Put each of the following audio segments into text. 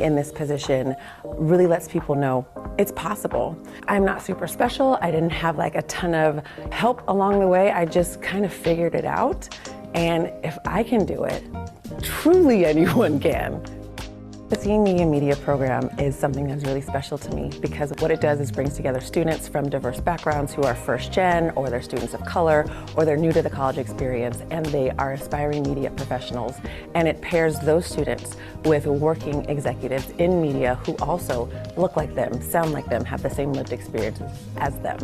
in this position really lets people know it's possible. I'm not super special. I didn't have like a ton of help along the way. I just kind of figured it out. And if I can do it, truly anyone can. The Seeing Me in Media program is something that's really special to me because what it does is brings together students from diverse backgrounds who are first gen, or they're students of color, or they're new to the college experience, and they are aspiring media professionals. And it pairs those students with working executives in media who also look like them, sound like them, have the same lived experiences as them.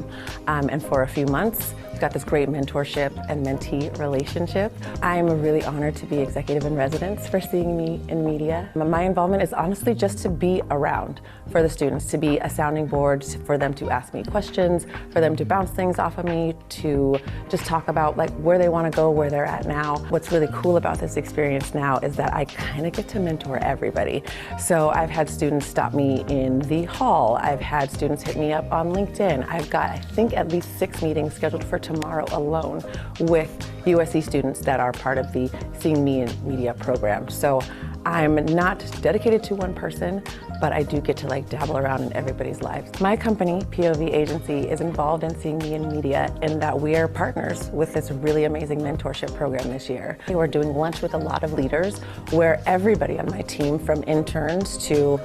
And for a few months, we've got this great mentorship and mentee relationship. I'm really honored to be executive in residence for Seeing Me in Media. My involvement is honestly just to be around for the students, to be a sounding board for them to ask me questions, for them to bounce things off of me, to just talk about like where they want to go, where they're at now. What's really cool about this experience now is that I kind of get to mentor everybody. So I've had students stop me in the hall. I've had students hit me up on LinkedIn. I've got, I think, at least 6 meetings scheduled for tomorrow alone with USC students that are part of the Seeing Me in Media program. So I'm not dedicated to one person, but I do get to like dabble around in everybody's lives. My company, POV Agency, is involved in Seeing Me in Media in that we are partners with this really amazing mentorship program this year. We're doing lunch with a lot of leaders where everybody on my team, from interns to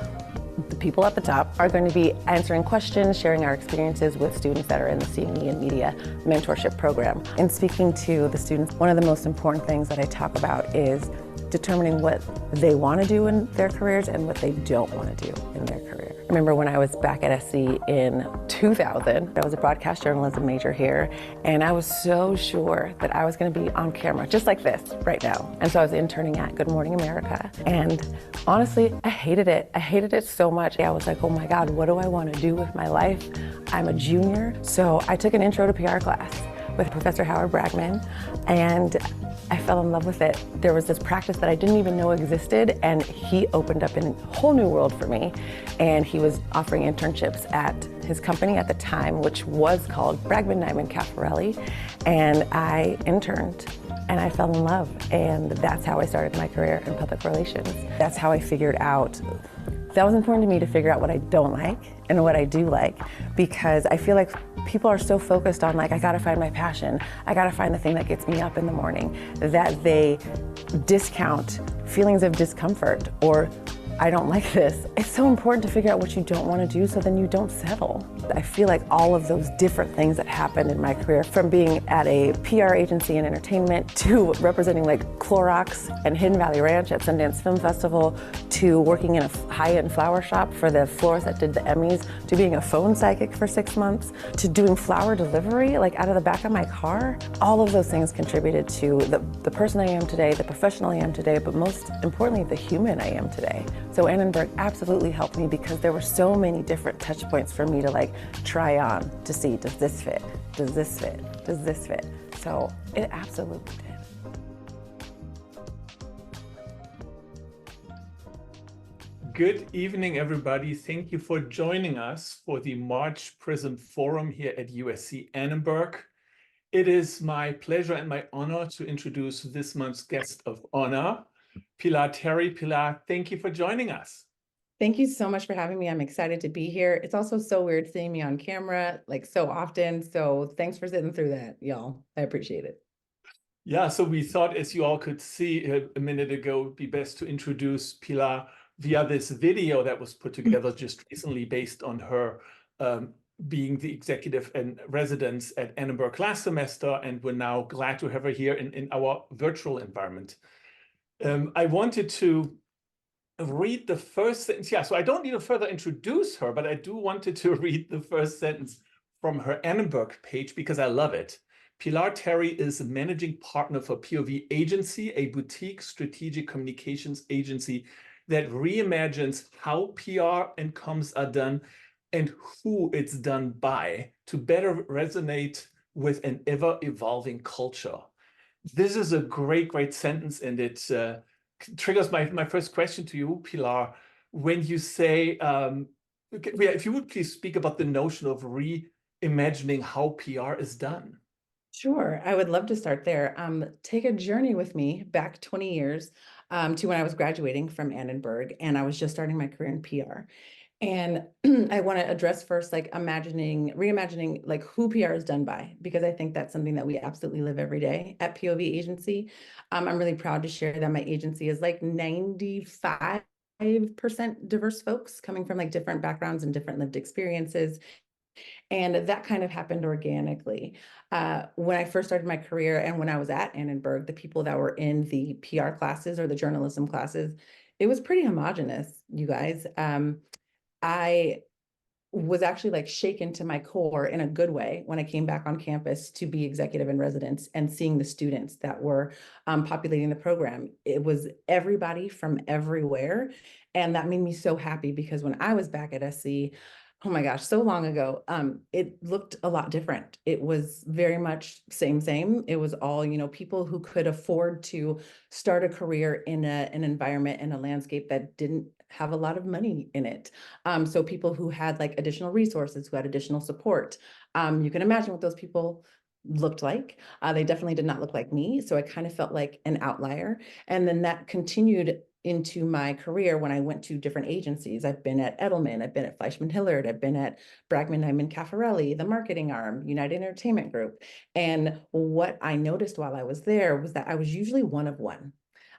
the people at the top, are going to be answering questions, sharing our experiences with students that are in the Seeing Me in Media mentorship program. In speaking to the students, one of the most important things that I talk about is determining what they want to do in their careers and what they don't want to do in their career. I remember when I was back at SC in 2000, I was a broadcast journalism major here, and I was so sure that I was going to be on camera, just like this right now. And so I was interning at Good Morning America, and honestly, I hated it. I hated it so much. I was like, oh my God, what do I want to do with my life? I'm a junior. So I took an intro to PR class with Professor Howard Bragman, and I fell in love with it. There was this practice that I didn't even know existed, and he opened up a whole new world for me. And he was offering internships at his company at the time, which was called Bragman, Nyman, Caffarelli. And I interned, and I fell in love. And that's how I started my career in public relations. That's how I figured out that was important to me, to figure out what I don't like and what I do like, because I feel like people are so focused on like, I gotta find my passion, I gotta find the thing that gets me up in the morning, that they discount feelings of discomfort or I don't like this. It's so important to figure out what you don't want to do so then you don't settle. I feel like all of those different things that happened in my career, from being at a PR agency in entertainment to representing like Clorox and Hidden Valley Ranch at Sundance Film Festival, to working in a high-end flower shop for the floors that did the Emmys, to being a phone psychic for 6 months, to doing flower delivery like out of the back of my car. All of those things contributed to the person I am today, the professional I am today, but most importantly, the human I am today. So Annenberg absolutely helped me because there were so many different touch points for me to like try on to see, does this fit? Does this fit? Does this fit? So it absolutely did. Good evening, everybody. Thank you for joining us for the March PRISM Forum here at USC Annenberg. It is my pleasure and my honor to introduce this month's guest of honor, Pilaar Terry. Pilaar, thank you for joining us. Thank you so much for having me. I'm excited to be here. It's also so weird seeing me on camera like so often. So thanks for sitting through that, y'all. I appreciate it. Yeah, so we thought, as you all could see a minute ago, it would be best to introduce Pilaar via this video that was put together just recently based on her being the executive in residence at Annenberg last semester, and we're now glad to have her here in our virtual environment. I wanted to read the first sentence. Yeah, so I don't need to further introduce her, but I do wanted to read the first sentence from her Annenberg page because I love it. Pilaar Terry is a managing partner for POV Agency, a boutique strategic communications agency that reimagines how PR and comms are done and who it's done by to better resonate with an ever-evolving culture. This is a great, great sentence, and it triggers my first question to you, Pilaar. When you say, if you would please speak about the notion of reimagining how PR is done. Sure, I would love to start there. Take a journey with me back 20 years to when I was graduating from Annenberg and I was just starting my career in PR. And I want to address first, like reimagining like who PR is done by, because I think that's something that we absolutely live every day at POV agency. I'm really proud to share that my agency is like 95% diverse folks coming from like different backgrounds and different lived experiences. And that kind of happened organically. When I first started my career and when I was at Annenberg, the people that were in the PR classes or the journalism classes, it was pretty homogenous, you guys. I was actually like shaken to my core in a good way when I came back on campus to be executive in residence and seeing the students that were populating the program. It was everybody from everywhere. And that made me so happy because when I was back at SC, oh my gosh, so long ago, it looked a lot different. It was very much same. It was all, people who could afford to start a career in an environment and a landscape that didn't have a lot of money in it. So people who had like additional resources, who had additional support. You can imagine what those people looked like. They definitely did not look like me. So I kind of felt like an outlier. And then that continued into my career when I went to different agencies. I've been at Edelman, I've been at Fleischman Hillard, I've been at Bragman Nyman Caffarelli, the marketing arm, United Entertainment Group. And what I noticed while I was there was that I was usually one of one.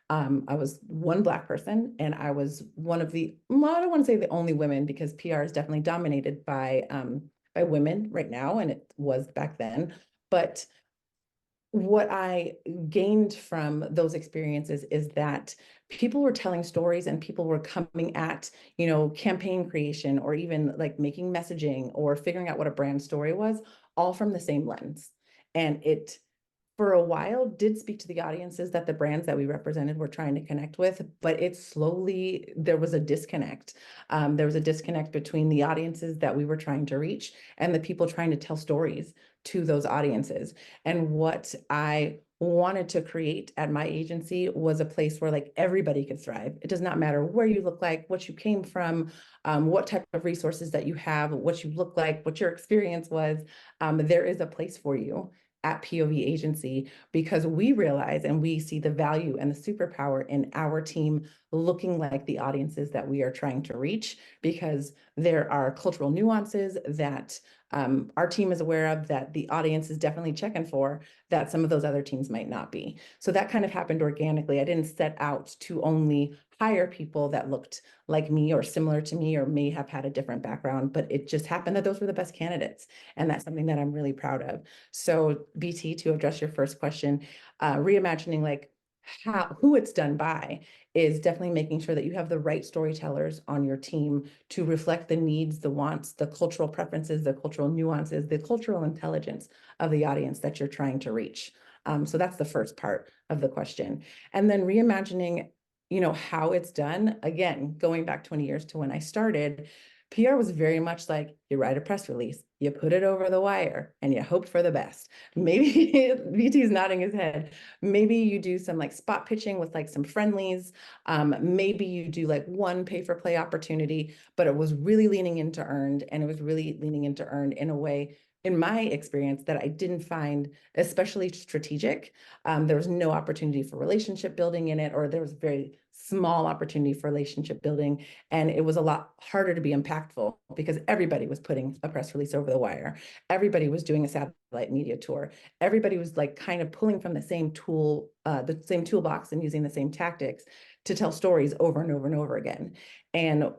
I was one Black person, and I was one of the, well, I don't want to say the only women because PR is definitely dominated by women right now, and it was back then. But what I gained from those experiences is that people were telling stories and people were coming at, campaign creation or even like making messaging or figuring out what a brand story was, all from the same lens. And it for a while did speak to the audiences that the brands that we represented were trying to connect with, but it slowly, there was a disconnect. There was a disconnect between the audiences that we were trying to reach and the people trying to tell stories to those audiences. And what I wanted to create at my agency was a place where like everybody could thrive. It does not matter where you look like, what you came from, what type of resources that you have, what you look like, what your experience was. There is a place for you at POV agency because we realize and we see the value and the superpower in our team looking like the audiences that we are trying to reach, because there are cultural nuances that our team is aware of, that the audience is definitely checking for, that some of those other teams might not be. So that kind of happened organically. I didn't set out to only hire people that looked like me or similar to me or may have had a different background, but it just happened that those were the best candidates. And that's something that I'm really proud of. So BT, to address your first question, reimagining like who it's done by is definitely making sure that you have the right storytellers on your team to reflect the needs, the wants, the cultural preferences, the cultural nuances, the cultural intelligence of the audience that you're trying to reach. So that's the first part of the question. And then reimagining, how it's done. Again, going back 20 years to when I started, PR was very much like you write a press release, you put it over the wire, and you hope for the best. Maybe VT is nodding his head. Maybe you do some like spot pitching with like some friendlies. Maybe you do like one pay for play opportunity, but it was really leaning into earned, and it was really leaning into earned in a way, in my experience, that I didn't find especially strategic. There was no opportunity for relationship building in it, or there was very small opportunity for relationship building. And it was a lot harder to be impactful because everybody was putting a press release over the wire. Everybody was doing a satellite media tour. Everybody was like kind of pulling from the same toolbox and using the same tactics to tell stories over and over and over again. And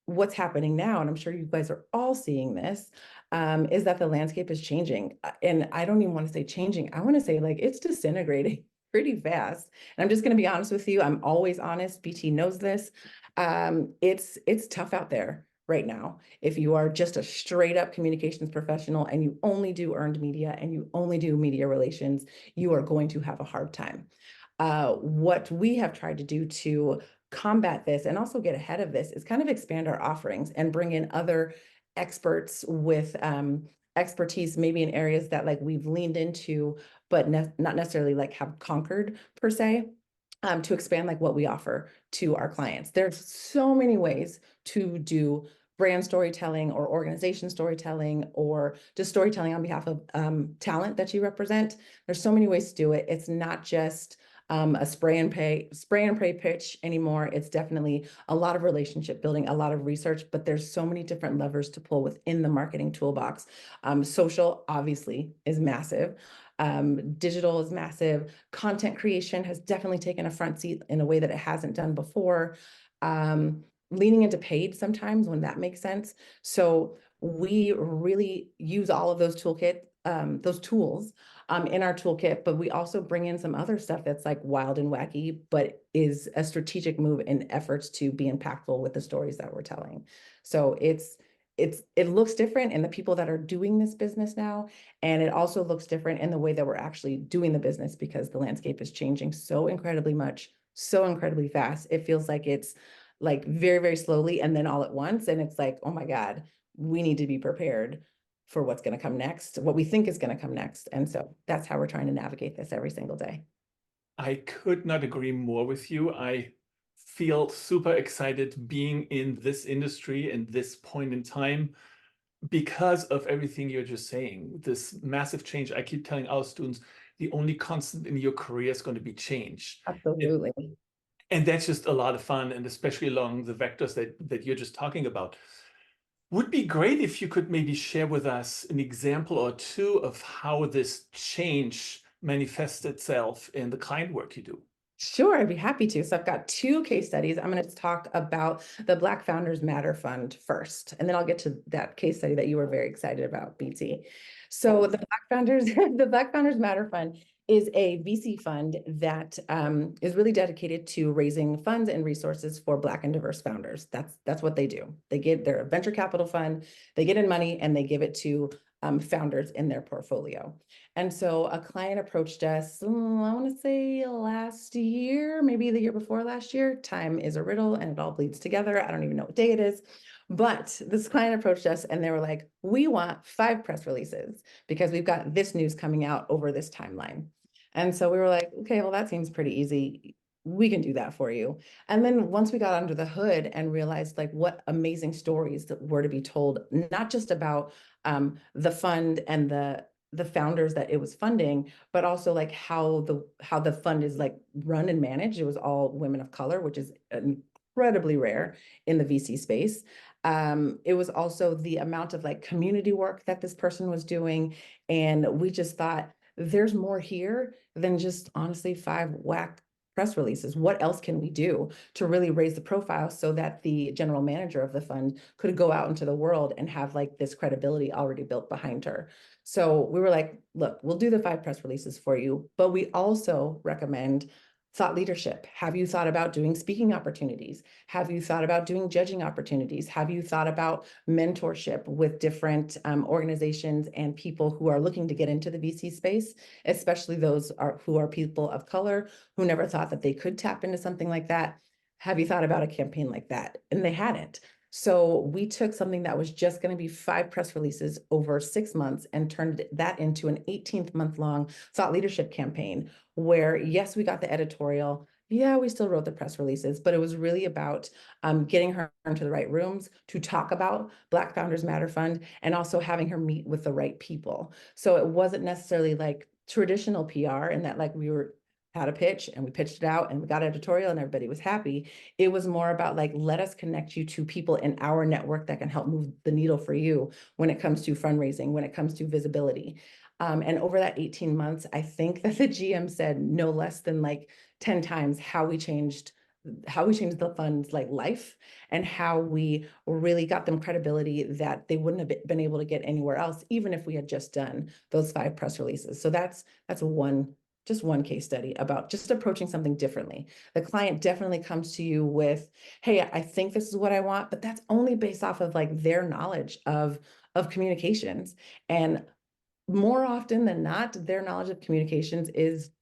what's happening now, and I'm sure you guys are all seeing this, is that the landscape is changing. And I don't even want to say changing. I want to say like it's disintegrating pretty fast. And I'm just going to be honest with you. I'm always honest. BT knows this. It's tough out there right now. If you are just a straight up communications professional and you only do earned media and you only do media relations, you are going to have a hard time. What we have tried to do to combat this and also get ahead of this is kind of expand our offerings and bring in other experts with expertise, maybe in areas that like we've leaned into, but not necessarily like have conquered per se. To expand like what we offer to our clients. There's so many ways to do brand storytelling or organization storytelling or just storytelling on behalf of talent that you represent. There's so many ways to do it. It's not just a spray and pray pitch anymore. It's definitely a lot of relationship building, a lot of research, but there's so many different levers to pull within the marketing toolbox. Social obviously is massive. Digital is massive. Content creation has definitely taken a front seat in a way that it hasn't done before. Leaning into paid sometimes when that makes sense. So we really use all of those tools in our toolkit, but we also bring in some other stuff that's like wild and wacky, but is a strategic move in efforts to be impactful with the stories that we're telling. So it looks different in the people that are doing this business now, and it also looks different in the way that we're actually doing the business because the landscape is changing so incredibly much, so incredibly fast. It feels like it's like very, very slowly and then all at once. And it's like, oh my God, we need to be prepared for what's going to come next, what we think is going to come next. And so that's how we're trying to navigate this every single day. I could not agree more with you. I feel super excited being in this industry and this point in time because of everything you're just saying. This massive change. I keep telling our students, the only constant in your career is going to be change. Absolutely. And that's just a lot of fun, and especially along the vectors that you're just talking about. Would be great if you could maybe share with us an example or two of how this change manifests itself in the client work you do. Sure, I'd be happy to. So I've got two case studies. I'm going to talk about the Black Founders Matter Fund first, and then I'll get to that case study that you were very excited about, BT. So the Black Founders Matter Fund is a VC fund that is really dedicated to raising funds and resources for Black and diverse founders. That's what they do. They're a venture capital fund. They get in money and they give it to founders in their portfolio. And so a client approached us, I want to say last year, maybe the year before last year. Time is a riddle and it all bleeds together. I don't even know what day it is. But this client approached us and they were like, we want 5 press releases because we've got this news coming out over this timeline. And so we were like, okay, well, that seems pretty easy. We can do that for you. And then once we got under the hood and realized like what amazing stories that were to be told, not just about the fund and the founders that it was funding, but also like how the fund is like run and managed. It was all women of color, which is incredibly rare in the VC space. It was also the amount of like community work that this person was doing. And we just thought there's more here than just honestly 5 whack press releases. What else can we do to really raise the profile so that the general manager of the fund could go out into the world and have like this credibility already built behind her? So we were like, look, we'll do the 5 press releases for you, but we also recommend thought leadership. Have you thought about doing speaking opportunities? Have you thought about doing judging opportunities? Have you thought about mentorship with different organizations and people who are looking to get into the VC space, especially those who are people of color who never thought that they could tap into something like that? Have you thought about a campaign like that? And they hadn't. So we took something that was just going to be 5 press releases over 6 months and turned that into an 18-month long thought leadership campaign where, yes, we got the editorial. Yeah, we still wrote the press releases, but it was really about getting her into the right rooms to talk about Black Founders Matter Fund and also having her meet with the right people. So it wasn't necessarily like traditional PR in that like we had a pitch and we pitched it out and we got editorial and everybody was happy. It was more about like, let us connect you to people in our network that can help move the needle for you when it comes to fundraising, when it comes to visibility. And over that 18 months, I think that the GM said no less than like 10 times how we changed the fund's like life and how we really got them credibility that they wouldn't have been able to get anywhere else, even if we had just done those 5 press releases. So that's just one case study about just approaching something differently. The client definitely comes to you with, hey, I think this is what I want, but that's only based off of like their knowledge of communications. And more often than not, their knowledge of communications is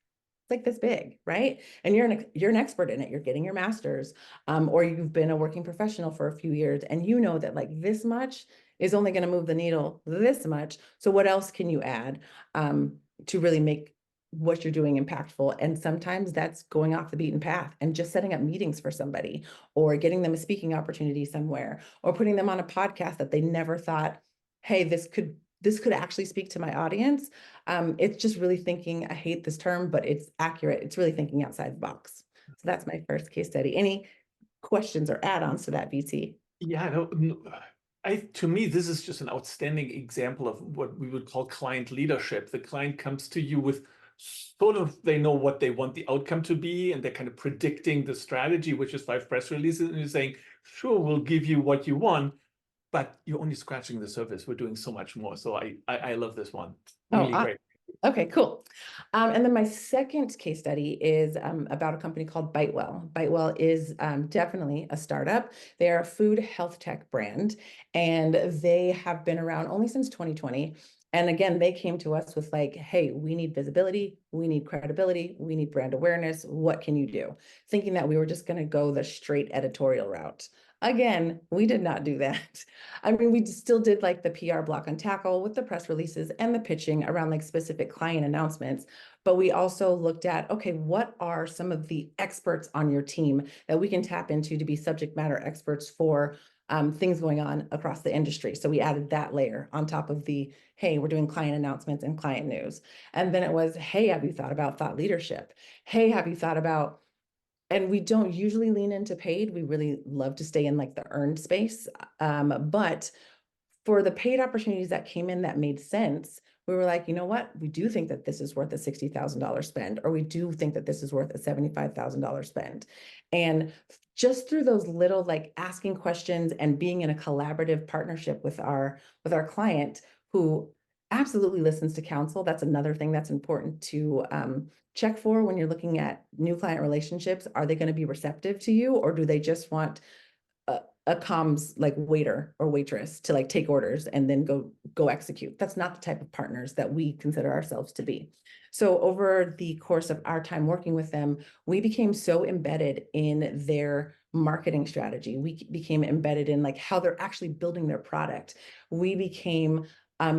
like this big, right? And you're an expert in it. You're getting your master's, or you've been a working professional for a few years, and you know that like this much is only going to move the needle this much. So what else can you add to really make what you're doing impactful. And sometimes that's going off the beaten path and just setting up meetings for somebody, or getting them a speaking opportunity somewhere, or putting them on a podcast that they never thought, hey, this could actually speak to my audience. It's just really thinking, I hate this term, but it's accurate. It's really thinking outside the box. So that's my first case study. Any questions or add-ons to that, BT? Yeah, no, to me, this is just an outstanding example of what we would call client leadership. The client comes to you with sort of, they know what they want the outcome to be, and they're kind of predicting the strategy, which is 5 press releases, and you're saying, sure, we'll give you what you want, but you're only scratching the surface. We're doing so much more. So I love this one. Really great. Okay, cool. And then my second case study is about a company called Bitewell. Bitewell is definitely a startup. They are a food health tech brand, and they have been around only since 2020. And again, they came to us with like, hey, we need visibility, we need credibility, we need brand awareness. What can you do? Thinking that we were just going to go the straight editorial route. Again, we did not do that. I mean, we still did like the PR block and tackle with the press releases and the pitching around like specific client announcements. But we also looked at, okay, what are some of the experts on your team that we can tap into to be subject matter experts for things going on across the industry? So we added that layer on top of the, hey, we're doing client announcements and client news. And then it was, hey, have you thought about thought leadership? Hey, have you thought about, and we don't usually lean into paid. We really love to stay in like the earned space. But for the paid opportunities that came in that made sense, we were like, you know what? We do think that this is worth a $60,000 spend, or we do think that this is worth a $75,000 spend. And just through those little like asking questions and being in a collaborative partnership with our client, who absolutely listens to counsel. That's another thing that's important to check for when you're looking at new client relationships. Are they going to be receptive to you, or do they just want a comms like waiter or waitress to like take orders and then go execute? That's not the type of partners that we consider ourselves to be. So over the course of our time working with them, we became so embedded in their marketing strategy. We became embedded in like how they're actually building their product. We became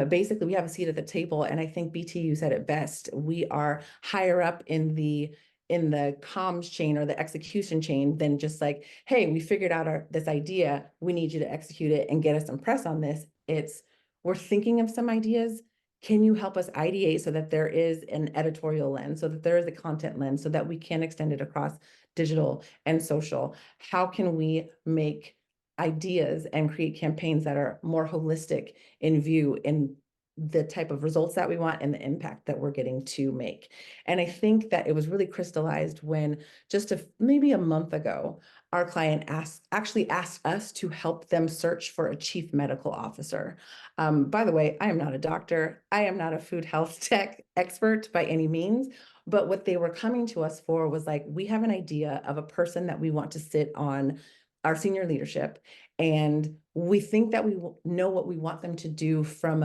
basically, we have a seat at the table. And I think BTU said it best. We are higher up in the comms chain or the execution chain than just like, hey, we figured out this idea. We need you to execute it and get us some press on this. It's, we're thinking of some ideas. Can you help us ideate so that there is an editorial lens, so that there is a content lens, so that we can extend it across digital and social? How can we make ideas and create campaigns that are more holistic in view in the type of results that we want and the impact that we're getting to make? And I think that it was really crystallized when just maybe a month ago, our client actually asked us to help them search for a chief medical officer. By the way, I am not a doctor. I am not a food health tech expert by any means. But what they were coming to us for was like, we have an idea of a person that we want to sit on our senior leadership. And we think that we know what we want them to do from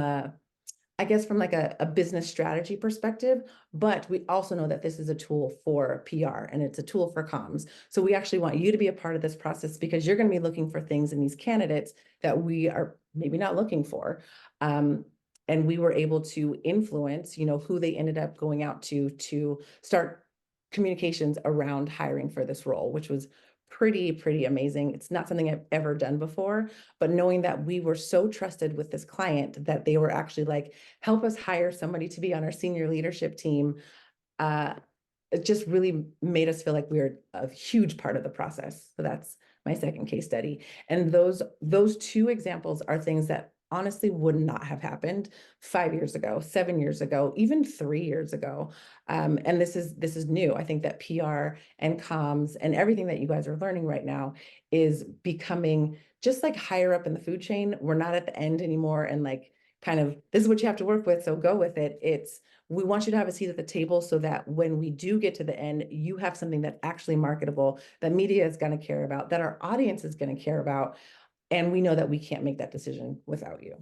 from like a business strategy perspective, but we also know that this is a tool for PR and it's a tool for comms. So we actually want you to be a part of this process, because you're going to be looking for things in these candidates that we are maybe not looking for. And we were able to influence, who they ended up going out to start communications around hiring for this role, which was pretty amazing. It's not something I've ever done before, but knowing that we were so trusted with this client that they were actually like, help us hire somebody to be on our senior leadership team, it just really made us feel like we were a huge part of the process. So that's my second case study. And those two examples are things that honestly would not have happened 5 years ago, 7 years ago, even 3 years ago. And this is new. I think that PR and comms and everything that you guys are learning right now is becoming just like higher up in the food chain. We're not at the end anymore and like kind of, this is what you have to work with, so go with it. It's, we want you to have a seat at the table so that when we do get to the end, you have something that's actually marketable, that media is going to care about, that our audience is going to care about. And we know that we can't make that decision without you.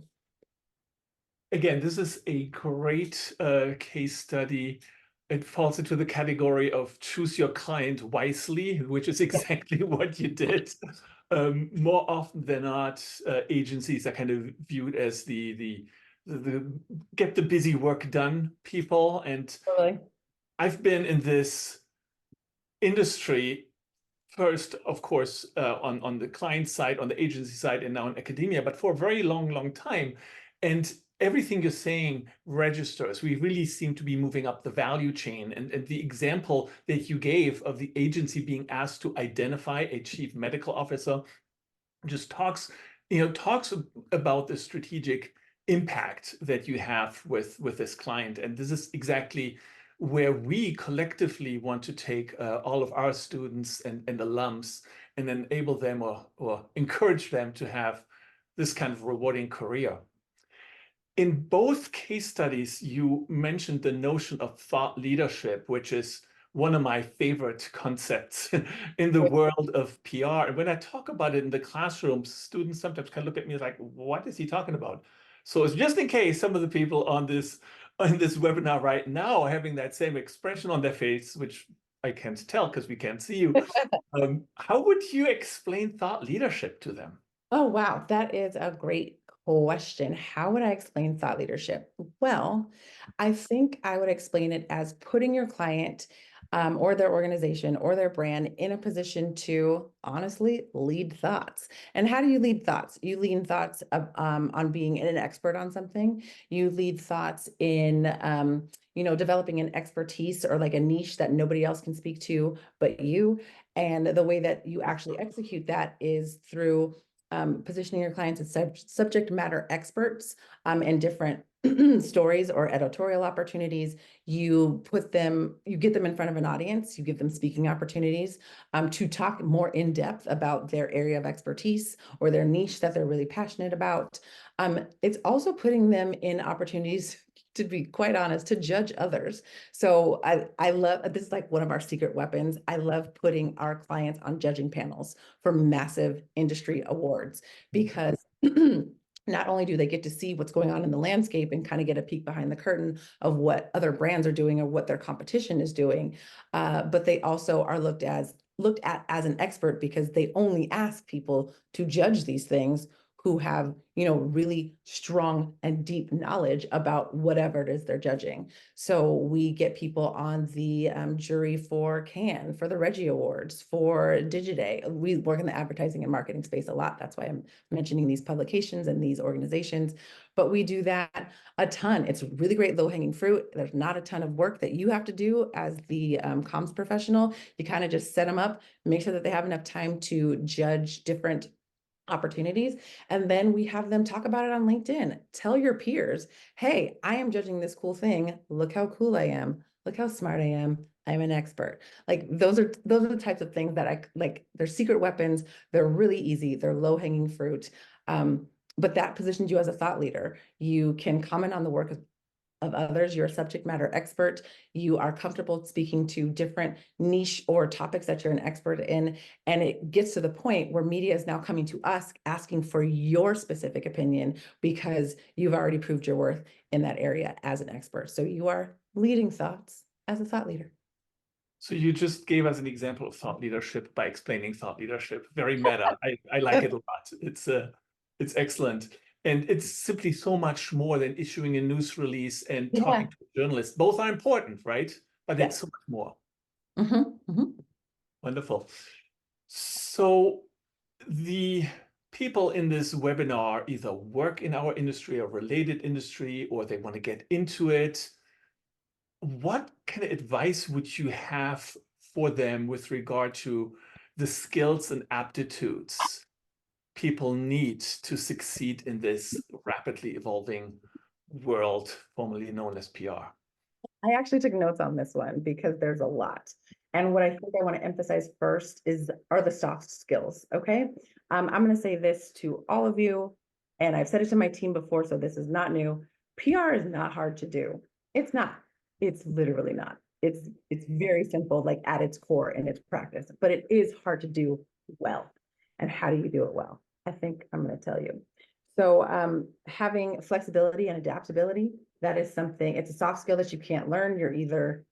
Again, this is a great case study. It falls into the category of choose your client wisely, which is exactly what you did. More often than not, agencies are kind of viewed as the get the busy work done people, and Totally. I've been in this industry first, of course, on the client side, on the agency side, and now in academia, but for a very long time. And everything you're saying registers. We really seem to be moving up the value chain. And the example that you gave of the agency being asked to identify a chief medical officer just talks about the strategic impact that you have with this client. And this is exactly where we collectively want to take all of our students and alums and enable them or encourage them to have this kind of rewarding career. In both case studies, you mentioned the notion of thought leadership, which is one of my favorite concepts in the world of PR. And when I talk about it in the classroom, students sometimes kind of look at me like, what is he talking about? So it's just in case some of the people on this webinar right now are having that same expression on their face, which I can't tell because we can't see you. How would you explain thought leadership to them? Oh, wow. That is a great question. How would I explain thought leadership? Well, I think I would explain it as putting your client or their organization or their brand in a position to honestly lead thoughts. And how do you lead thoughts? You lead thoughts on being an expert on something. You lead thoughts in developing an expertise or like a niche that nobody else can speak to but you. And the way that you actually execute that is through positioning your clients as subject matter experts in different stories or editorial opportunities. You get them in front of an audience, you give them speaking opportunities to talk more in depth about their area of expertise or their niche that they're really passionate about. It's also putting them in opportunities, to be quite honest, to judge others. So I love, this is like one of our secret weapons. I love putting our clients on judging panels for massive industry awards because not only do they get to see what's going on in the landscape and kind of get a peek behind the curtain of what other brands are doing or what their competition is doing, but they also are looked at as an expert because they only ask people to judge these things who have, really strong and deep knowledge about whatever it is they're judging. So we get people on the jury for Cannes, for the Reggie Awards, for Digiday. We work in the advertising and marketing space a lot. That's why I'm mentioning these publications and these organizations. But we do that a ton. It's really great low-hanging fruit. There's not a ton of work that you have to do as the comms professional. You kind of just set them up, make sure that they have enough time to judge different opportunities. And then we have them talk about it on LinkedIn. Tell your peers, hey, I am judging this cool thing. Look how cool I am. Look how smart I am. I'm an expert. Like those are the types of things that I like. They're secret weapons. They're really easy. They're low hanging fruit. But that positions you as a thought leader. You can comment on the work of others. You're a subject matter expert. You are comfortable speaking to different niche or topics that you're an expert in. And it gets to the point where media is now coming to us asking for your specific opinion because you've already proved your worth in that area as an expert. So you are leading thoughts as a thought leader. So you just gave us an example of thought leadership by explaining thought leadership. Very meta. I like it a lot. It's excellent. And it's simply so much more than issuing a news release and talking to a journalist. Both are important, right? But it's so much more. Wonderful. So the people in this webinar either work in our industry or related industry, or they want to get into it. What kind of advice would you have for them with regard to the skills and aptitudes people need to succeed in this rapidly evolving world, formerly known as PR? I actually took notes on this one because there's a lot. And what I think I want to emphasize first are the soft skills, okay? I'm going to say this to all of you, and I've said it to my team before, so this is not new. PR is not hard to do. It's not. It's literally not. It's very simple, like at its core in its practice, but it is hard to do well. And how do you do it well? I think I'm going to tell you. So having flexibility and adaptability, that is something, it's a soft skill that you can't learn. You're either,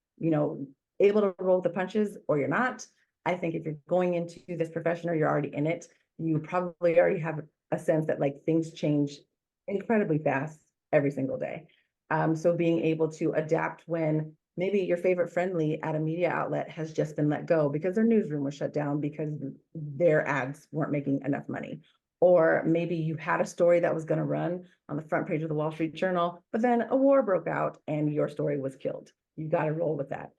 able to roll the punches or you're not. I think if you're going into this profession or you're already in it, you probably already have a sense that like things change incredibly fast every single day. So being able to adapt when maybe your favorite friendly at a media outlet has just been let go because their newsroom was shut down because their ads weren't making enough money. Or maybe you had a story that was going to run on the front page of the Wall Street Journal, but then a war broke out and your story was killed. You got to roll with that.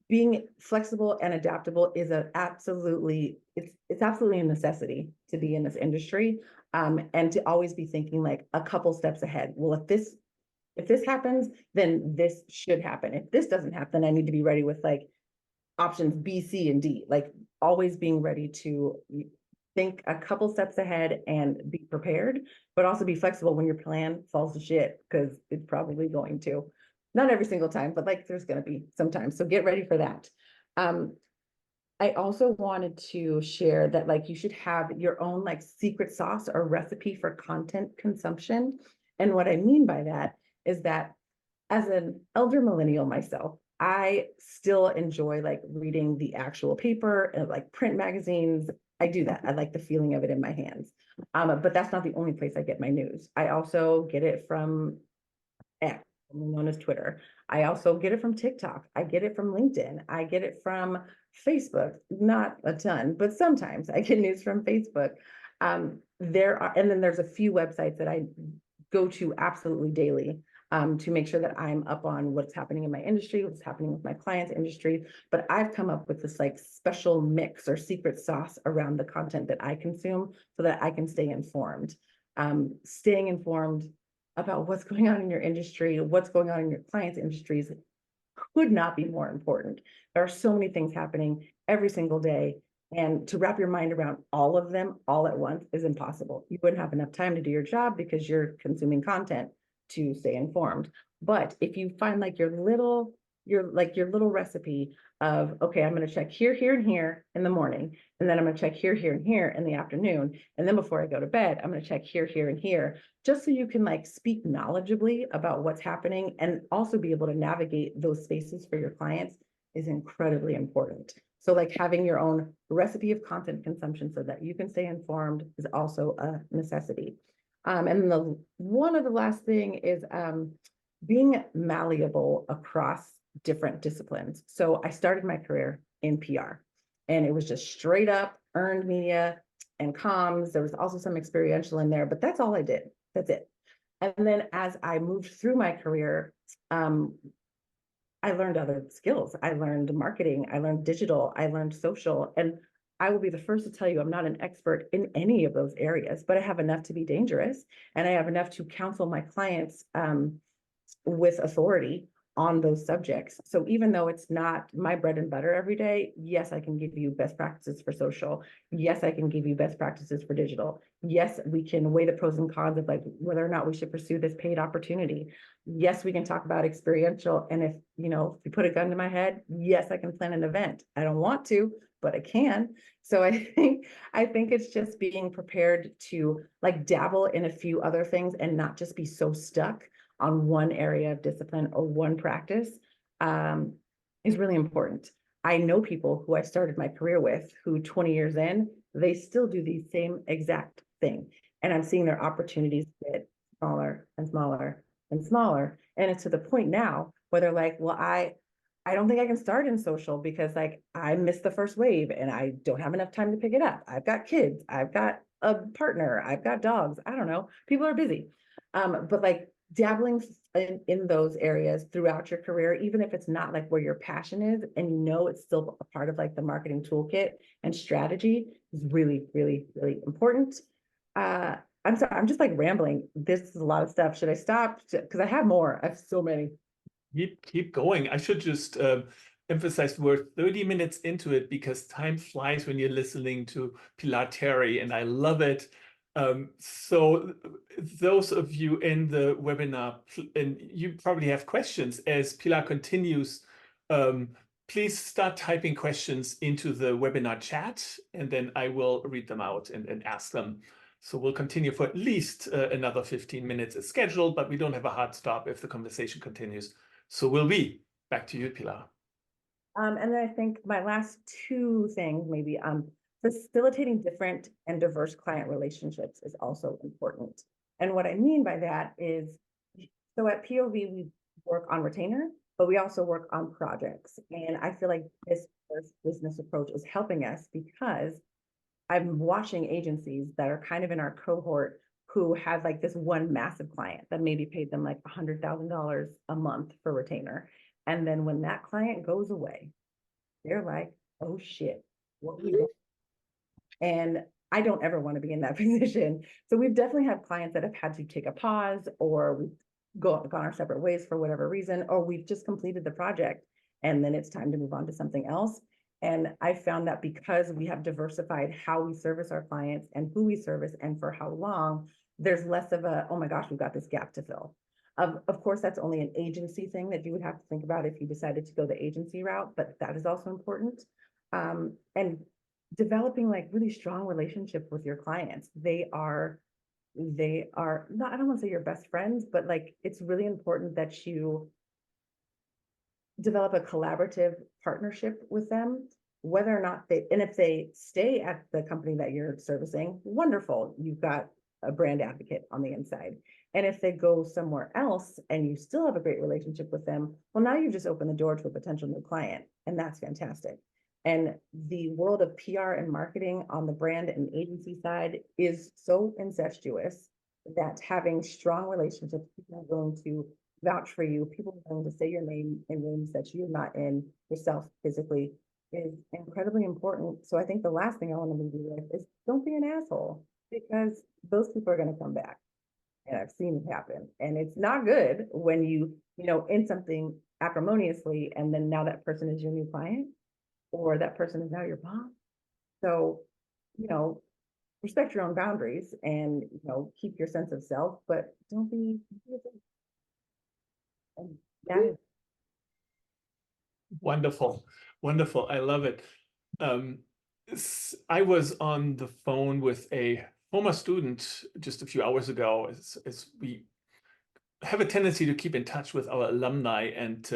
Being flexible and adaptable is absolutely a necessity to be in this industry, and to always be thinking like a couple steps ahead. Well, if this happens, then this should happen. If this doesn't happen, I need to be ready with like options B, C, and D. Like always being ready to think a couple steps ahead and be prepared, but also be flexible when your plan falls to shit, because it's probably going to. Not every single time, but like there's going to be sometimes. So get ready for that. I also wanted to share that like you should have your own like secret sauce or recipe for content consumption. And what I mean by that is that as an elder millennial myself, I still enjoy like reading the actual paper and like print magazines. I do that. I like the feeling of it in my hands. But that's not the only place I get my news. I also get it from X, known as Twitter. I also get it from TikTok. I get it from LinkedIn. I get it from Facebook. Not a ton, but sometimes I get news from Facebook. And then there's a few websites that I go to absolutely daily, to make sure that I'm up on what's happening in my industry, what's happening with my clients' industry. But I've come up with this like special mix or secret sauce around the content that I consume so that I can stay informed. Staying informed about what's going on in your industry, what's going on in your clients' industries could not be more important. There are so many things happening every single day, and to wrap your mind around all of them all at once is impossible. You wouldn't have enough time to do your job because you're consuming content to stay informed. But if you find like your little recipe of, okay, I'm going to check here, here, and here in the morning, and then I'm going to check here, here, and here in the afternoon, and then before I go to bed, I'm going to check here, here, and here, just so you can like speak knowledgeably about what's happening and also be able to navigate those spaces for your clients is incredibly important. So like having your own recipe of content consumption so that you can stay informed is also a necessity. And one of the last thing is being malleable across different disciplines. So I started my career in PR, and it was just straight up earned media and comms. There was also some experiential in there, but that's all I did. That's it. And then as I moved through my career, I learned other skills. I learned marketing, I learned digital, I learned social. And I will be the first to tell you, I'm not an expert in any of those areas, but I have enough to be dangerous. And I have enough to counsel my clients with authority on those subjects. So even though it's not my bread and butter every day, yes, I can give you best practices for social. Yes, I can give you best practices for digital. Yes, we can weigh the pros and cons of like whether or not we should pursue this paid opportunity. Yes, we can talk about experiential. And if you put a gun to my head, yes, I can plan an event. I don't want to, but I can. So I think it's just being prepared to like dabble in a few other things and not just be so stuck on one area of discipline or one practice is really important. I know people who I started my career with who 20 years in, they still do the same exact thing. And I'm seeing their opportunities get smaller and smaller and smaller. And it's to the point now where they're like, well, I don't think I can start in social because like I missed the first wave and I don't have enough time to pick it up. I've got kids, I've got a partner, I've got dogs. I don't know. People are busy. But like dabbling in those areas throughout your career, even if it's not like where your passion is, and it's still a part of like the marketing toolkit and strategy, is really, really, really important. I'm sorry, I'm just like rambling. This is a lot of stuff. Should I stop? Because I have more. I have so many. Keep going. I should just emphasize we're 30 minutes into it because time flies when you're listening to Pilaar Terry, and I love it. So those of you in the webinar, and you probably have questions as Pilaar continues, please start typing questions into the webinar chat, and then I will read them out and ask them. So we'll continue for at least another 15 minutes as scheduled, but we don't have a hard stop if the conversation continues. So we'll be back to you, Pilaar. And then I think my last two things, maybe facilitating different and diverse client relationships is also important. And what I mean by that is, so at POV, we work on retainer, but we also work on projects. And I feel like this business approach is helping us because I'm watching agencies that are kind of in our cohort who had like this one massive client that maybe paid them like $100,000 a month for retainer. And then when that client goes away, they're like, oh shit, what we doing? And I don't ever want to be in that position. So we've definitely had clients that have had to take a pause, or we've gone our separate ways for whatever reason, or we've just completed the project and then it's time to move on to something else. And I found that because we have diversified how we service our clients and who we service and for how long, there's less of a, oh my gosh, we've got this gap to fill. Of course, that's only an agency thing that you would have to think about if you decided to go the agency route, but that is also important. And developing like really strong relationship with your clients. They are not, I don't want to say your best friends, but like it's really important that you develop a collaborative partnership with them, whether or not and if they stay at the company that you're servicing, wonderful, you've got a brand advocate on the inside. And if they go somewhere else and you still have a great relationship with them, well, now you've just opened the door to a potential new client, and that's fantastic. And the world of PR and marketing on the brand and agency side is so incestuous that having strong relationships, people are willing to vouch for you, people are willing to say your name in rooms that you're not in yourself physically, is incredibly important. So I think the last thing I want to leave you with is don't be an asshole, because those people are going to come back. And I've seen it happen. And it's not good when you in something acrimoniously, and then now that person is your new client, or that person is now your boss. So, respect your own boundaries and, keep your sense of self, but don't be. And that is Wonderful. Wonderful. I love it. I was on the phone with a former student just a few hours ago, as we have a tendency to keep in touch with our alumni, and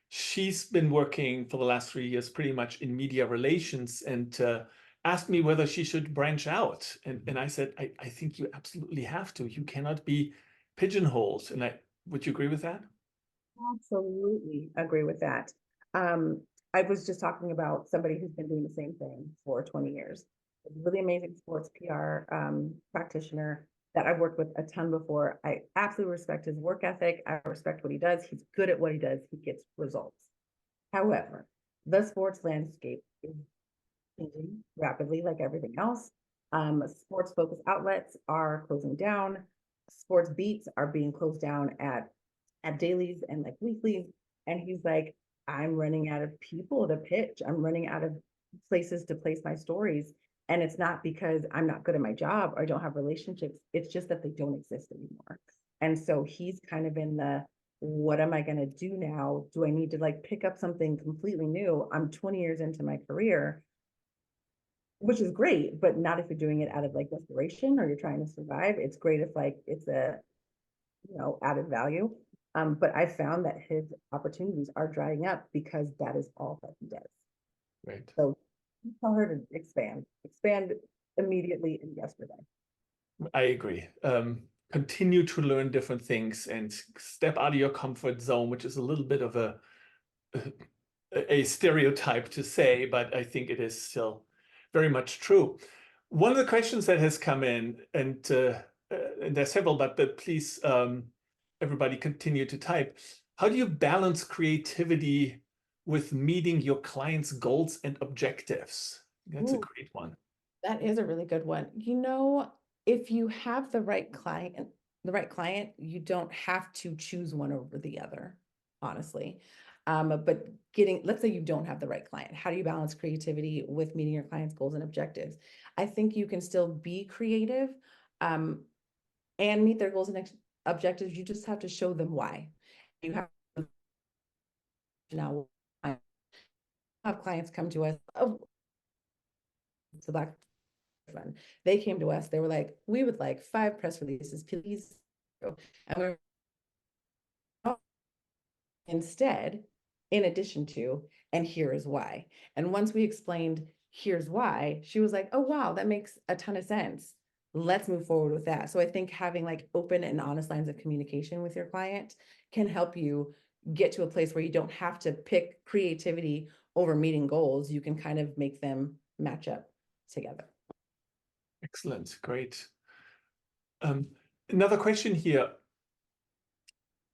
she's been working for the last 3 years pretty much in media relations, and asked me whether she should branch out. And I said, I think you absolutely have to. You cannot be pigeonholed. And would you agree with that? absolutely agree with that. I was just talking about somebody who's been doing the same thing for 20 years. A really amazing sports PR practitioner that I've worked with a ton before. I absolutely respect his work ethic. I respect what he does. He's good at what he does. He gets results. However, the sports landscape is changing rapidly, like everything else. Sports focused outlets are closing down. Sports beats are being closed down at dailies and like weeklies. And he's like, I'm running out of people to pitch. I'm running out of places to place my stories. And it's not because I'm not good at my job or I don't have relationships. It's just that they don't exist anymore. And so he's kind of in the, what am I going to do now? Do I need to like pick up something completely new? I'm 20 years into my career, which is great, but not if you're doing it out of like desperation or you're trying to survive. It's great if like it's a, added value. But I found that his opportunities are drying up because that is all that he does. Right. So tell her to expand immediately and yesterday. I agree. Continue to learn different things and step out of your comfort zone, which is a little bit of a stereotype to say, but I think it is still very much true. One of the questions that has come in, and there's several, but please, everybody continue to type. How do you balance creativity with meeting your clients' goals and objectives? That's a great one. That is a really good one. If you have the right client, you don't have to choose one over the other, honestly. But let's say you don't have the right client. How do you balance creativity with meeting your client's goals and objectives? I think you can still be creative, and meet their goals and objectives. You just have to show them why. You have now have clients come to us. The Black Fund. They came to us. They were like, we would like 5 press releases, please. And we're instead, in addition to, and here is why. And once we explained, here's why, she was like, oh, wow, that makes a ton of sense. Let's move forward with that. So I think having like open and honest lines of communication with your client can help you get to a place where you don't have to pick creativity over meeting goals. You can kind of make them match up together. Excellent, great. Another question here.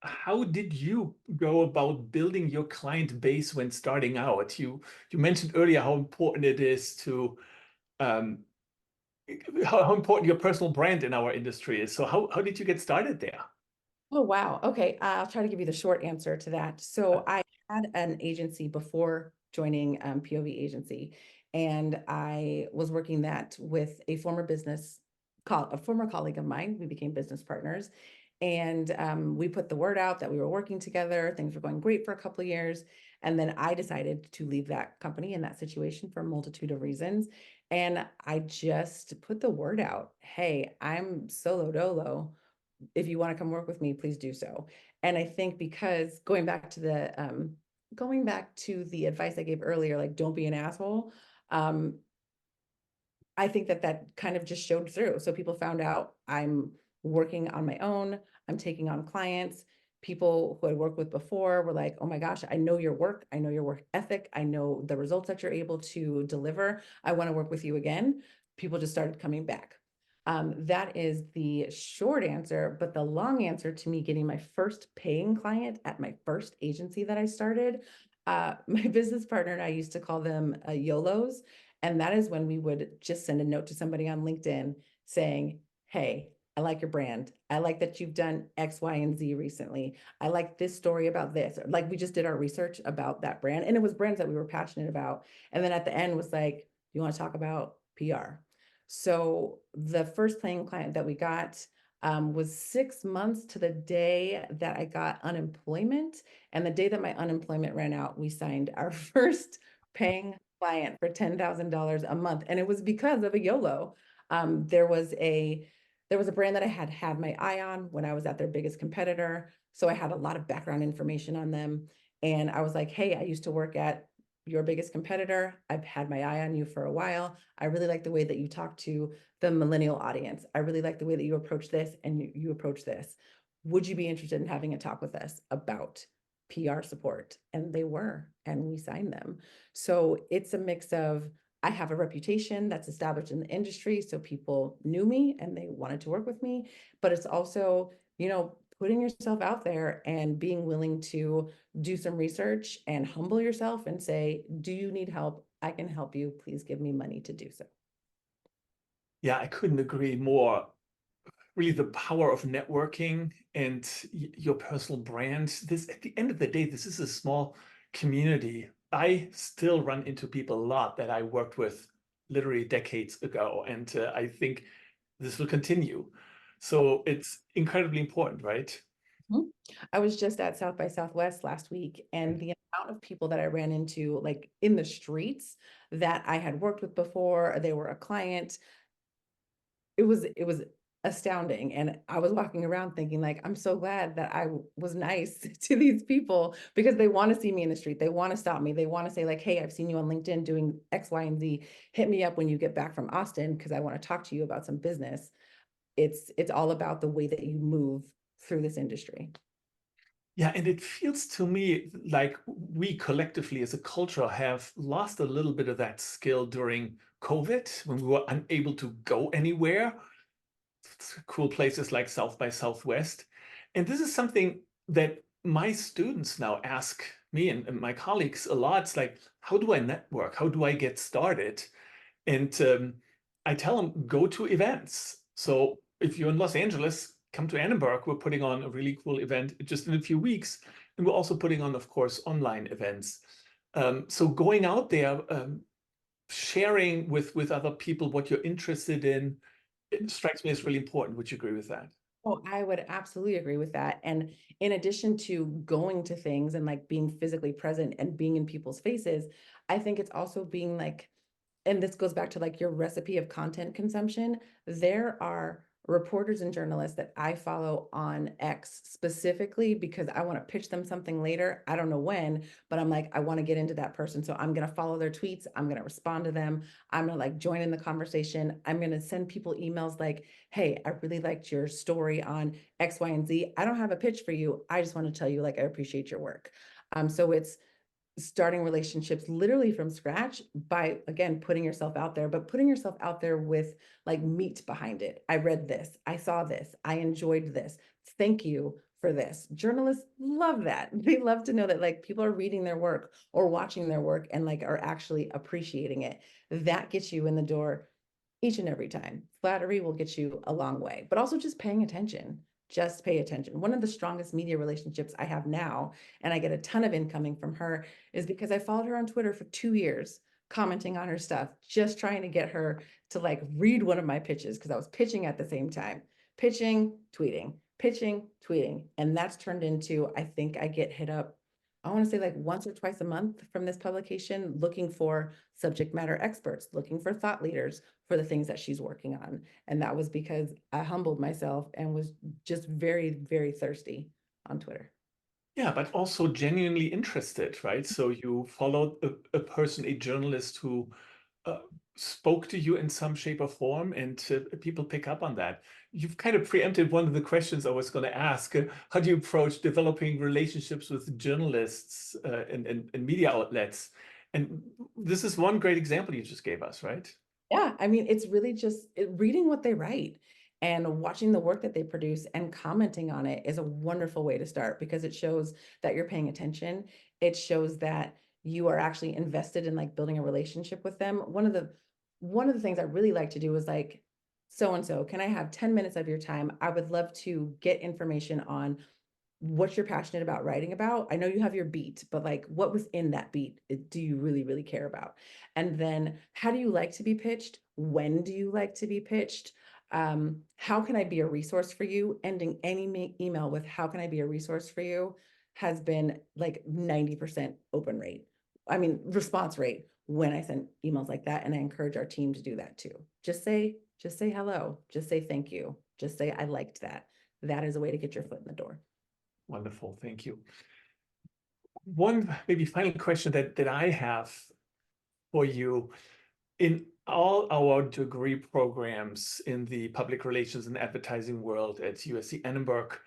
How did you go about building your client base when starting out? You mentioned earlier how important it is to how important your personal brand in our industry is. So how did you get started there? Oh, wow. Okay. I'll try to give you the short answer to that. So I had an agency before joining POV agency, and I was working that with a former colleague of mine. We became business partners, and we put the word out that we were working together. Things were going great for a couple of years. And then I decided to leave that company in that situation for a multitude of reasons. And I just put the word out, hey, I'm solo dolo. If you want to come work with me, please do so. And I think because going back to the advice I gave earlier, like don't be an asshole. I think that kind of just showed through. So people found out I'm working on my own. I'm taking on clients. People who I worked with before were like, oh my gosh, I know your work. I know your work ethic. I know the results that you're able to deliver. I want to work with you again. People just started coming back. That is the short answer, but the long answer to me getting my first paying client at my first agency that I started, my business partner and I used to call them YOLOs. And that is when we would just send a note to somebody on LinkedIn saying, hey, I like your brand. I like that you've done X, Y, and Z recently. I like this story about this. Like we just did our research about that brand. And it was brands that we were passionate about. And then at the end was like, you want to talk about PR? So the first paying client that we got was 6 months to the day that I got unemployment. And the day that my unemployment ran out, we signed our first paying client for $10,000 a month. And it was because of a YOLO. There was a brand that I had my eye on when I was at their biggest competitor. So I had a lot of background information on them. And I was like, hey, I used to work at your biggest competitor. I've had my eye on you for a while. I really like the way that you talk to the millennial audience. I really like the way that you approach this and you approach this. Would you be interested in having a talk with us about PR support? And they were, and we signed them. So it's a mix of, I have a reputation that's established in the industry, so people knew me and they wanted to work with me, but it's also, putting yourself out there and being willing to do some research and humble yourself and say, do you need help? I can help you. Please give me money to do so. Yeah, I couldn't agree more. Really, the power of networking and your personal brand. This, at the end of the day, this is a small community. I still run into people a lot that I worked with literally decades ago, and I think this will continue. So it's incredibly important, right? I was just at South by Southwest last week, and the amount of people that I ran into, like in the streets, that I had worked with before, they were a client. It was astounding. And I was walking around thinking like, I'm so glad that I was nice to these people because they want to see me in the street. They want to stop me. They want to say like, hey, I've seen you on LinkedIn doing X, Y, and Z. Hit me up when you get back from Austin because I want to talk to you about some business. It's all about the way that you move through this industry. Yeah, and it feels to me like we collectively as a culture have lost a little bit of that skill during COVID when we were unable to go anywhere. Cool places like South by Southwest. And this is something that my students now ask me and my colleagues a lot. It's like, how do I network? How do I get started? And I tell them, go to events. So if you're in Los Angeles, come to Annenberg. We're putting on a really cool event just in a few weeks. And we're also putting on, of course, online events. So going out there, sharing with other people what you're interested in, it strikes me as really important. Would you agree with that? Oh, I would absolutely agree with that. And in addition to going to things and like being physically present and being in people's faces, I think it's also being like, and this goes back to like your recipe of content consumption. There are reporters and journalists that I follow on X specifically because I want to pitch them something later. I don't know when, but I'm like, I want to get into that person. So I'm going to follow their tweets. I'm going to respond to them. I'm going to like join in the conversation. I'm going to send people emails like, hey, I really liked your story on X, Y, and Z. I don't have a pitch for you. I just want to tell you, like, I appreciate your work. So it's starting relationships literally from scratch by, again, putting yourself out there, but putting yourself out there with like meat behind it. I read this, I saw this, I enjoyed this. Thank you for this. Journalists love that. They love to know that like people are reading their work or watching their work and like are actually appreciating it. That gets you in the door each and every time. Flattery will get you a long way, but also just paying attention. Just pay attention. One of the strongest media relationships I have now, and I get a ton of incoming from her, is because I followed her on Twitter for 2 years, commenting on her stuff, just trying to get her to like read one of my pitches because I was pitching at the same time, pitching, tweeting. And that's turned into, I think I get hit up, I want to say like once or twice a month from this publication, looking for subject matter experts, looking for thought leaders for the things that she's working on. And that was because I humbled myself and was just very, very thirsty on Twitter. Yeah, but also genuinely interested, right? So you followed a person, a journalist who spoke to you in some shape or form, and people pick up on that. You've kind of preempted one of the questions I was going to ask. How do you approach developing relationships with journalists and media outlets? And this is one great example you just gave us, right? Yeah, I mean, it's really just reading what they write and watching the work that they produce and commenting on it is a wonderful way to start because it shows that you're paying attention. It shows that you are actually invested in like building a relationship with them. One of the things I really like to do is like, so and so, can I have 10 minutes of your time? I would love to get information on what you're passionate about writing about. I know you have your beat, but like what within that beat do you really, really care about? And then how do you like to be pitched? When do you like to be pitched? How can I be a resource for you? Ending any email with how can I be a resource for you has been like 90% open rate. I mean, response rate when I send emails like that. And I encourage our team to do that too. Just say hello. Just say thank you. Just say I liked that. That is a way to get your foot in the door. Wonderful, thank you. One maybe final question that I have for you. In all our degree programs in the public relations and advertising world at USC Annenberg,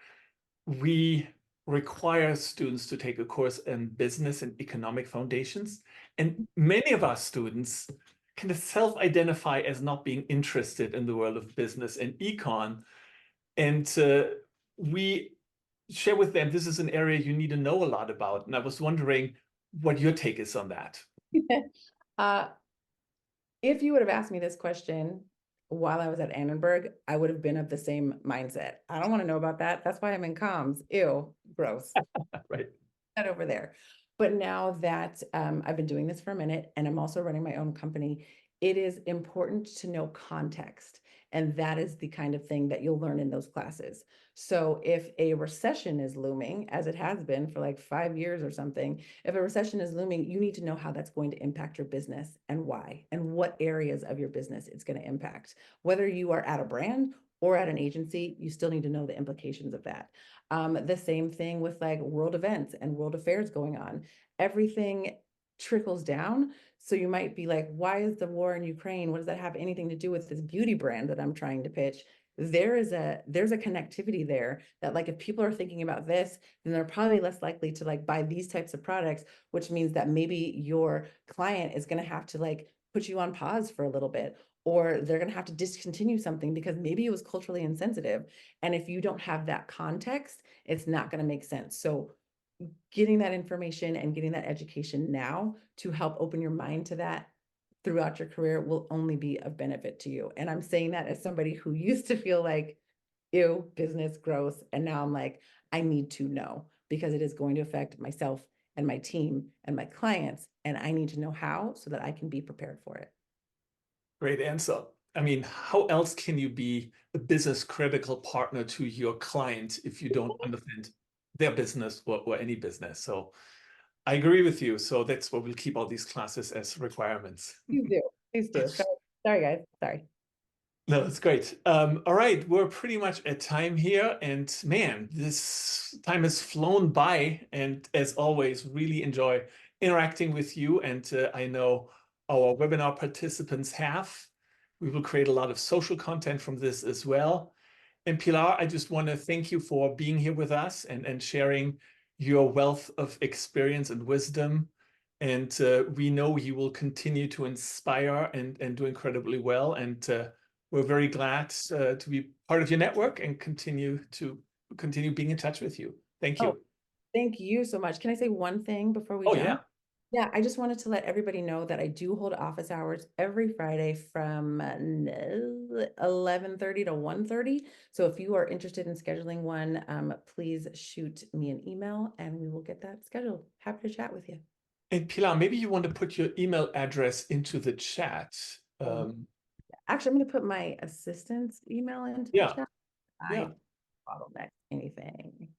we require students to take a course in business and economic foundations. And many of our students kind of self-identify as not being interested in the world of business and econ. And we share with them, this is an area you need to know a lot about. And I was wondering what your take is on that. If you would have asked me this question while I was at Annenberg, I would have been of the same mindset. I don't want to know about that. That's why I'm in comms. Ew, gross. Right. That over there. But now that I've been doing this for a minute and I'm also running my own company, it is important to know context. And that is the kind of thing that you'll learn in those classes. So if a recession is looming, as it has been for like 5 years or something, if a recession is looming, you need to know how that's going to impact your business and why, and what areas of your business it's going to impact. Whether you are at a brand or at an agency, you still need to know the implications of that. The same thing with like world events and world affairs going on. Everything trickles down. So you might be like, why is the war in Ukraine? What does that have anything to do with this beauty brand that I'm trying to pitch? There's a connectivity there that like if people are thinking about this, then they're probably less likely to like buy these types of products, which means that maybe your client is going to have to like put you on pause for a little bit, or they're going to have to discontinue something because maybe it was culturally insensitive. And if you don't have that context, it's not going to make sense. So getting that information and getting that education now to help open your mind to that throughout your career will only be of benefit to you. And I'm saying that as somebody who used to feel like, ew, business growth. And now I'm like, I need to know because it is going to affect myself and my team and my clients. And I need to know how so that I can be prepared for it. Great answer. I mean, how else can you be a business critical partner to your client if you don't understand their business or any business? So I agree with you. So that's why we'll keep all these classes as requirements. Please do. Please do. Sorry, guys. Sorry. No, it's great. All right, we're pretty much at time here, and man, this time has flown by. And as always, really enjoy interacting with you. And I know our webinar participants have. We will create a lot of social content from this as well. And Pilar, I just want to thank you for being here with us and sharing your wealth of experience and wisdom. And we know you will continue to inspire and do incredibly well. And we're very glad to be part of your network and continue being in touch with you. Thank you. Oh, thank you so much. Can I say one thing before we Oh, jump? yeah. Yeah, I just wanted to let everybody know that I do hold office hours every Friday from 11:30 to 1:30. So if you are interested in scheduling one, please shoot me an email and we will get that scheduled. Happy to chat with you. And Pilar, maybe you want to put your email address into the chat. Actually, I'm going to put my assistant's email into the chat. I bottleneck anything.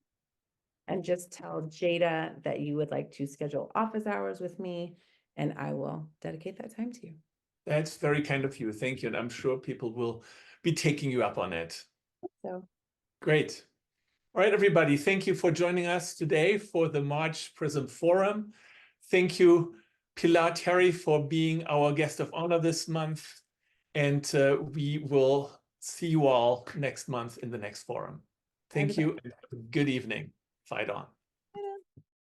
And just tell Jada that you would like to schedule office hours with me, and I will dedicate that time to you. That's very kind of you. Thank you. And I'm sure people will be taking you up on it. So great. All right, everybody. Thank you for joining us today for the March PRISM Forum. Thank you, Pilaar Terry, for being our guest of honor this month. And we will see you all next month in the next forum. Thank you. And have a good evening. Fight on.